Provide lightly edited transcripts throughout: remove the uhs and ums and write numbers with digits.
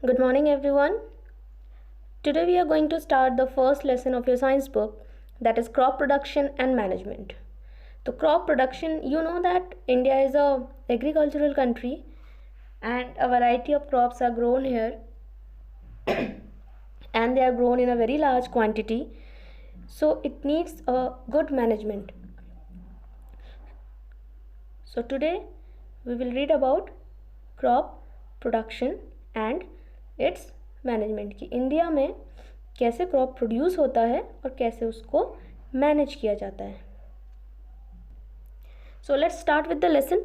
Good morning, everyone. Today we are going to start the first lesson of your science book, that is crop production and management. So crop production, you know that India is a agricultural country and a variety of crops are grown here and they are grown in a very large quantity. So it needs a good management. So today we will read about crop production and it's management की India में कैसे crop produce होता है और कैसे उसको manage किया जाता है. So let's start with the lesson.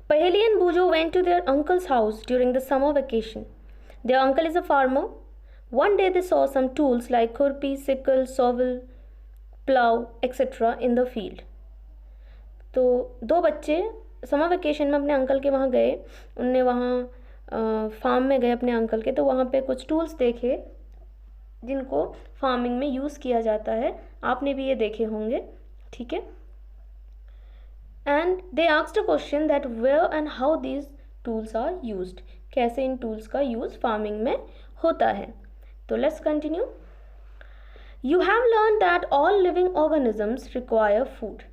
Paheli and Bujo went to their uncle's house during the summer vacation. Their uncle is a farmer. One day they saw some tools like khurpi, sickle, shovel, plow, etc. in the field. तो दो बच्चे summer vacation में अपने uncle के वहाँ गए. उनने वहाँ फार्म में गए अपने अंकल के, तो वहाँ पे कुछ टूल्स देखे जिनको फार्मिंग में यूज़ किया जाता है. आपने भी ये देखे होंगे, ठीक है. And they asked a question that where and how these tools are used. कैसे इन टूल्स का यूज़ फार्मिंग में होता है. तो let's continue. You have learn that all living organisms require food.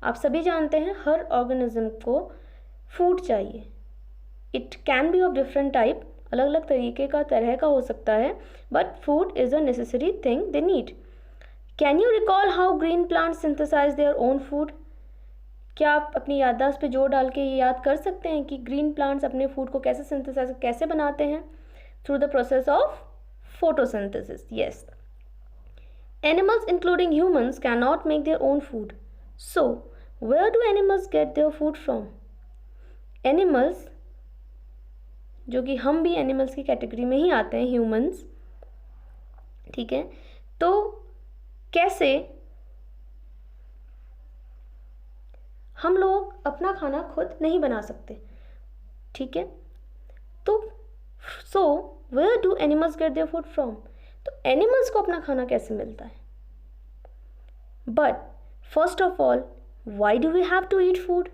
आप सभी जानते हैं हर ऑर्गेनिज्म को फूड चाहिए. It can be of different type, अलग अलग तरीके का तरह का हो सकता है, but food is a necessary thing they need. Can you recall how green plants synthesise their own food. क्या आप अपनी याददाश्त पे जोर डाल के ये याद कर सकते हैं कि ग्रीन प्लांट्स अपने फूड को कैसे सिंथेसाइज कैसे बनाते हैं. Through the process of photosynthesis. Yes. Animals including humans can not make their own food. So, where do animals get their food from? Animals, जो कि हम भी एनिमल्स की कैटेगरी में ही आते हैं, ह्यूमंस, ठीक है. तो कैसे हम लोग अपना खाना खुद नहीं बना सकते, ठीक है. तो so where do animals get their food from. तो एनिमल्स को अपना खाना कैसे मिलता है. But first of all, why do we have to eat food.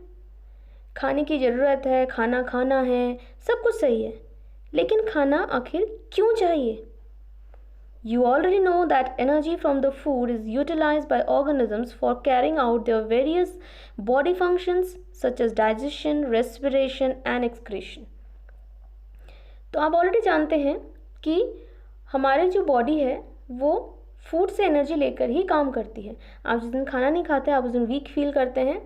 खाने की ज़रूरत है, खाना खाना है, सब कुछ सही है, लेकिन खाना आखिर क्यों चाहिए. You already know that energy from the food is utilised by organisms for carrying out their various body functions such as digestion, respiration and excretion. तो आप ऑलरेडी जानते हैं कि हमारी जो बॉडी है वो फूड से एनर्जी लेकर ही काम करती है. आप जिस दिन खाना नहीं खाते आप उस दिन वीक फील करते हैं,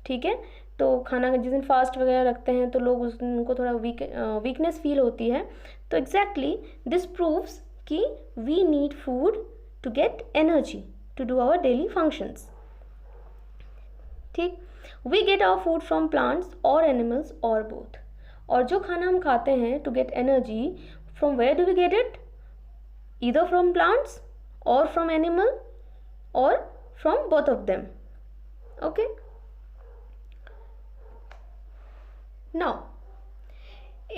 ठीक है. तो खाना जिस दिन फास्ट वगैरह रखते हैं तो लोग उस दिन उनको थोड़ा वीकनेस फील होती है. तो एग्जैक्टली दिस प्रूव्स कि we need food to get energy to do our daily functions, ठीक. We get our food from plants और एनिमल्स और बोथ. और जो खाना हम खाते हैं to get energy, from where do we get it. Either from plants or from animal or from both of them. Okay. Now,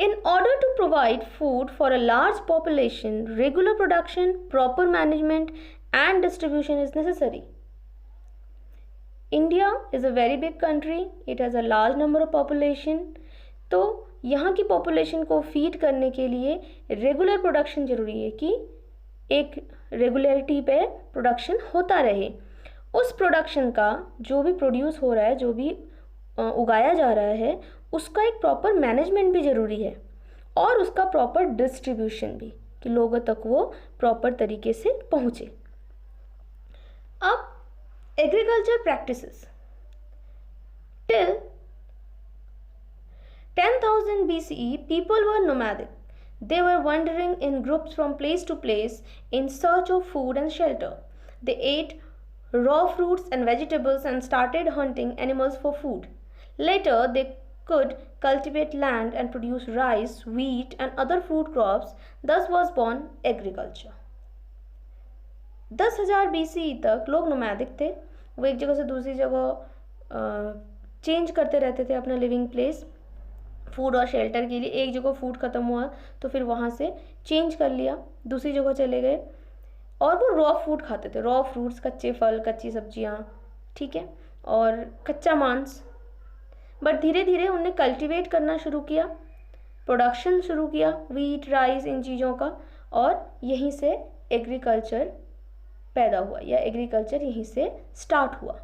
in order to provide food for a large population, regular production, proper management and distribution is necessary. India is a very big country. It has a large number of population. तो यहाँ की population को feed करने के लिए regular production जरूरी है कि एक रेगुलरिटी पे प्रोडक्शन होता रहे. उस प्रोडक्शन का जो भी प्रोड्यूस हो रहा है, जो भी उगाया जा रहा है, उसका एक प्रॉपर मैनेजमेंट भी ज़रूरी है और उसका प्रॉपर डिस्ट्रीब्यूशन भी, कि लोगों तक वो प्रॉपर तरीके से पहुँचे. अब agriculture practices. Till 10,000 BCE people were nomadic. They were wandering in groups from place to place in search of food and shelter. They ate raw fruits and vegetables and started hunting animals for food. Later, they could cultivate land and produce rice, wheat, and other food crops. Thus was born agriculture. 10,000 BCE तक लोग nomadic थे. वो एक जगह से दूसरी जगह change करते रहते थे अपना लिविंग प्लेस फूड और शेल्टर के लिए. एक जगह फूड ख़त्म हुआ तो फिर वहाँ से चेंज कर लिया, दूसरी जगह चले गए और वो रॉ फूड खाते थे. रॉ फ्रूट्स, कच्चे फल, कच्ची सब्जियाँ, ठीक है, और कच्चा मांस. बट धीरे धीरे उनने कल्टीवेट करना शुरू किया प्रोडक्शन शुरू किया वीट, राइस, इन चीज़ों का, और यहीं से एग्रीकल्चर पैदा हुआ या एग्रीकल्चर यहीं से स्टार्ट हुआ.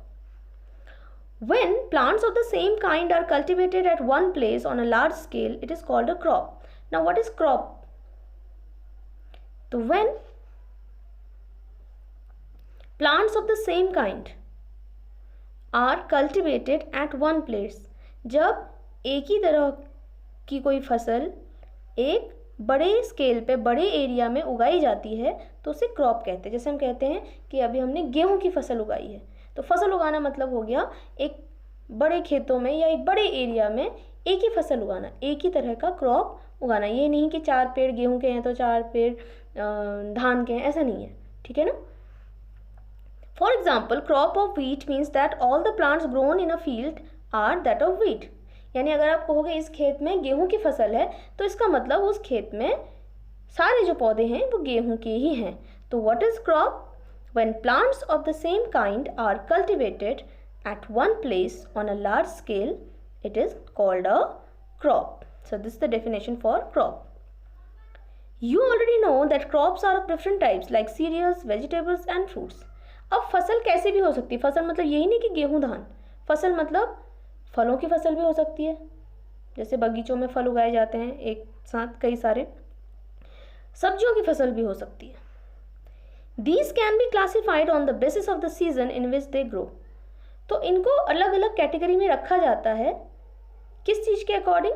When plants of the same kind are cultivated at one place on a large scale, it is called a crop. Now, what is crop? So, when plants of the same kind are cultivated at one place, जब एक ही तरह की कोई फसल एक बड़े scale पे बड़े एरिया में उगाई जाती है तो उसे क्रॉप कहते हैं. जैसे हम कहते हैं कि अभी हमने गेहूं की फसल उगाई है, तो फसल उगाना मतलब हो गया एक बड़े खेतों में या एक बड़े एरिया में एक ही फसल उगाना, एक ही तरह का क्रॉप उगाना. ये नहीं कि 4 पेड़ गेहूं के हैं तो 4 पेड़ धान के हैं, ऐसा नहीं है. ठीक है ना. For example, crop of wheat means that all the plants grown in a field are that of wheat. यानी अगर आप कहोगे इस खेत में गेहूं की फसल है तो इसका मतलब उस खेत में सारे जो पौधे हैं वो गेहूं के ही हैं. तो what is crop? When plants of the same kind are cultivated at one place on a large scale, it is called a crop. So this is the definition for crop. You already know that crops are of different types like cereals, vegetables and fruits. अब फसल कैसे भी हो सकती है. फसल मतलब यही नहीं कि गेहूं धान. फसल मतलब फलों की फसल भी हो सकती है, जैसे बगीचों में फल उगाए जाते हैं एक साथ कई सारे. सब्जियों की फसल भी हो सकती है. These can be classified on the basis of the season in which they grow. तो इनको अलग अलग कैटेगरी में रखा जाता है. किस चीज़ के अकॉर्डिंग?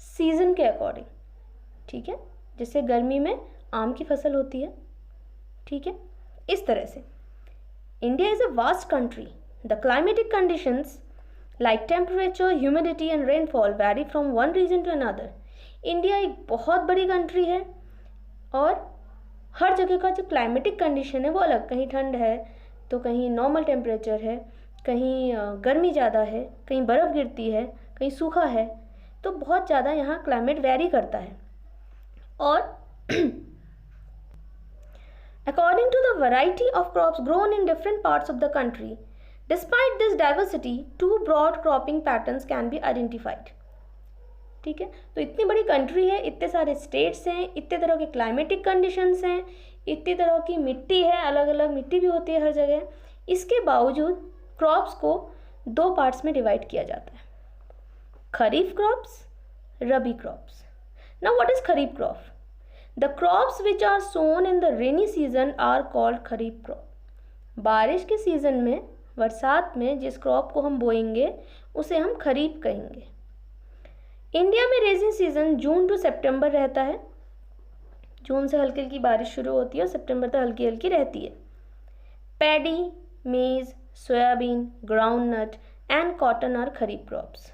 सीजन के अकॉर्डिंग. ठीक है. जैसे गर्मी में आम की फसल होती है. ठीक है. इस तरह से India is a vast country. The climatic conditions like temperature, humidity and rainfall vary from one region to another. India एक बहुत बड़ी कंट्री है और हर जगह का जो क्लाइमेटिक कंडीशन है वो अलग. कहीं ठंड है तो कहीं नॉर्मल टेम्परेचर है, कहीं गर्मी ज़्यादा है, कहीं बर्फ़ गिरती है, कहीं सूखा है. तो बहुत ज़्यादा यहाँ क्लाइमेट वेरी करता है. और according to the variety of crops grown in different parts of the country, despite this diversity 2 broad cropping patterns can be identified. ठीक है. तो इतनी बड़ी कंट्री है, इतने सारे स्टेट्स हैं, इतने तरह के क्लाइमेटिक कंडीशंस हैं, इतनी तरह की मिट्टी है, अलग अलग मिट्टी भी होती है हर जगह. इसके बावजूद क्रॉप्स को 2 पार्ट्स में डिवाइड किया जाता है. Kharif crops, rabi crops. Now what is kharif crop? The crops which are sown in the rainy season are called kharif crop. बारिश के सीजन में, बरसात में जिस क्रॉप को हम बोएंगे उसे हम खरीफ कहेंगे. इंडिया में रेजिंग सीजन जून टू सितंबर रहता है. जून से हल्की हल्की बारिश शुरू होती है और सितंबर तक हल्की हल्की रहती है. Paddy, maize, soybean, groundnut and cotton are kharif crops.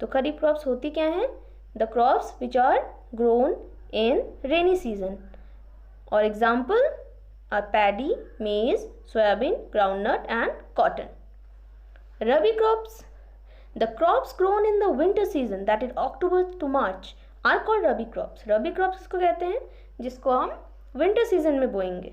तो खरीफ क्रॉप्स होती क्या हैं? The crops which are grown in rainy season. और example are paddy, maize, soybean, groundnut and cotton. Rabi crops. The crops grown in the winter season that is October to March are called rabi crops. Rabi crops इसको कहते हैं जिसको हम winter season में बोएंगे.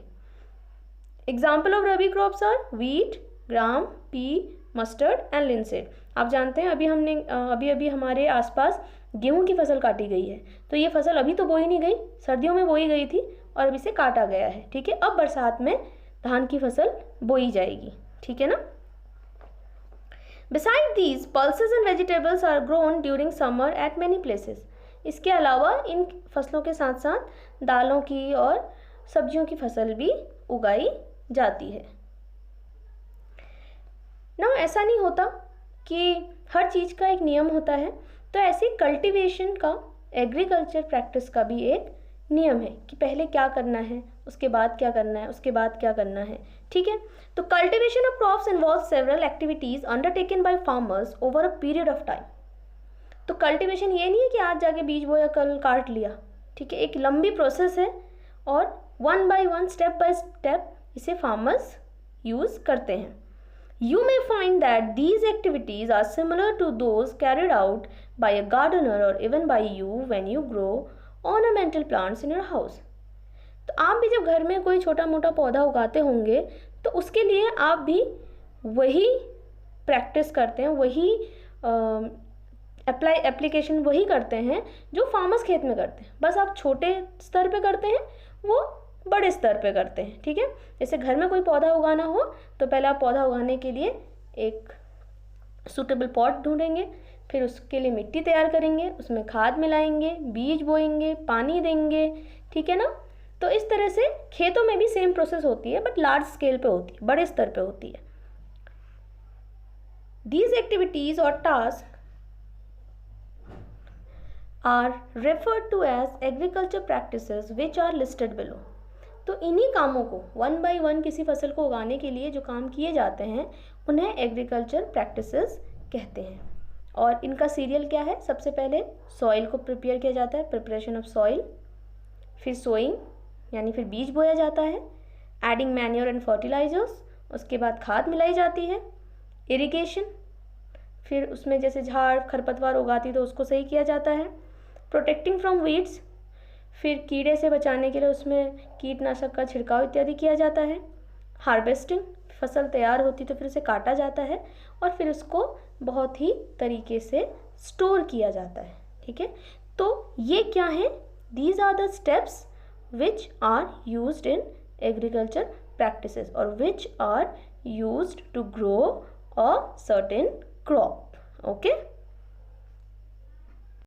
Example of rabi crops are wheat, gram, P, mustard and linseed. आप जानते हैं अभी हमारे आसपास गेहूं की फसल काटी गई है. तो ये फसल अभी तो बोई नहीं गई, सर्दियों में बोई गई थी और अभी से काटा गया है. ठीक है. अब बरसात में धान की फसल बोई जाएगी. ठीक है ना. Beside these pulses and vegetables are grown during summer at many places. इसके अलावा इन फसलों के साथ साथ दालों की और सब्जियों की फसल भी उगाई जाती है. ना ऐसा नहीं होता कि हर चीज़ का एक नियम होता है. तो ऐसे कल्टीवेशन का, एग्रीकल्चर प्रैक्टिस का भी एक नियम है कि पहले क्या करना है, उसके बाद क्या करना है, उसके बाद क्या करना है. ठीक है. तो cultivation of crops involve several activities undertaken by farmers over a period of time. तो कल्टीवेशन ये नहीं है कि आज जाके बीज बोया कल काट लिया. ठीक है. एक लंबी प्रोसेस है और 1 by 1 स्टेप बाय स्टेप इसे फार्मर्स यूज़ करते हैं. You may find that these activities are similar to those carried out by a gardener or even by you when you grow ornamental plants in your house. तो आप भी जब घर में कोई छोटा मोटा पौधा उगाते होंगे तो उसके लिए आप भी वही प्रैक्टिस करते हैं, वही एप्लीकेशन वही करते हैं जो फार्मर्स खेत में करते हैं, बस आप छोटे स्तर पे करते हैं, वो बड़े स्तर पे करते हैं, ठीक है। जैसे घर में कोई पौधा उगाना हो तो पहले आप पौधा उगाने के लिए एक सूटेबल पॉट ढूंढेंगे, फिर उसके लिए मिट्टी तैयार करेंगे, उसमें खाद मिलाएंगे, बीज बोएंगे, पानी देंगे, ठीक है ना। तो इस तरह से खेतों में भी सेम प्रोसेस होती है, बट लार्ज स्केल पे होती है, बड़े स्तर पे होती है। These activities or tasks are referred to as agriculture practices which are listed below. तो इन्हीं कामों को वन बाय वन किसी फसल को उगाने के लिए जो काम किए जाते हैं उन्हें एग्रीकल्चर प्रैक्टिसेस कहते हैं। और इनका सीरियल क्या है? सबसे पहले सॉइल को प्रिपेयर किया जाता है, प्रिपरेशन ऑफ सॉइल, फिर सोइंग यानी फिर बीज बोया जाता है, एडिंग मैन्योर एंड फर्टिलाइजर्स, उसके बाद खाद मिलाई जाती है, इरिगेशन, फिर उसमें जैसे झाड़ खरपतवार उगाती तो उसको सही किया जाता है, प्रोटेक्टिंग फ्रॉम वीड्स, फिर कीड़े से बचाने के लिए उसमें कीटनाशक का छिड़काव इत्यादि किया जाता है, हार्वेस्टिंग, फसल तैयार होती तो फिर उसे काटा जाता है और फिर उसको बहुत ही तरीके से स्टोर किया जाता है, ठीक है। तो ये क्या है? These are the steps which are used in agriculture practices और which are used to grow a certain crop. Okay.